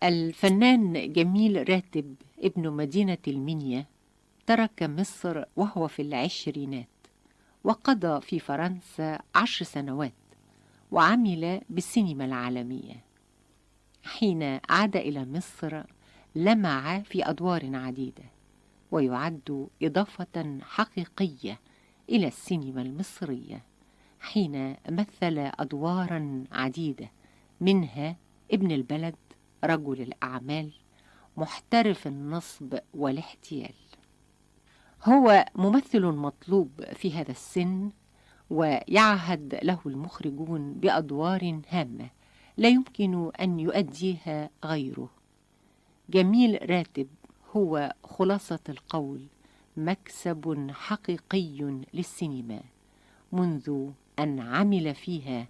الفنان جميل راتب ابن مدينة المنيا ترك مصر وهو في العشرينات، وقضى في فرنسا 10 سنوات، وعمل بالسينما العالمية. حين عاد إلى مصر لمع في أدوار عديدة، ويعد إضافة حقيقية إلى السينما المصرية، حين مثل أدوارا عديدة، منها ابن البلد، رجل الأعمال، محترف النصب والاحتيال. هو ممثل مطلوب في هذا السن، ويعهد له المخرجون بأدوار هامة لا يمكن أن يؤديها غيره. جميل راتب هو خلاصة القول مكسب حقيقي للسينما منذ أن عمل فيها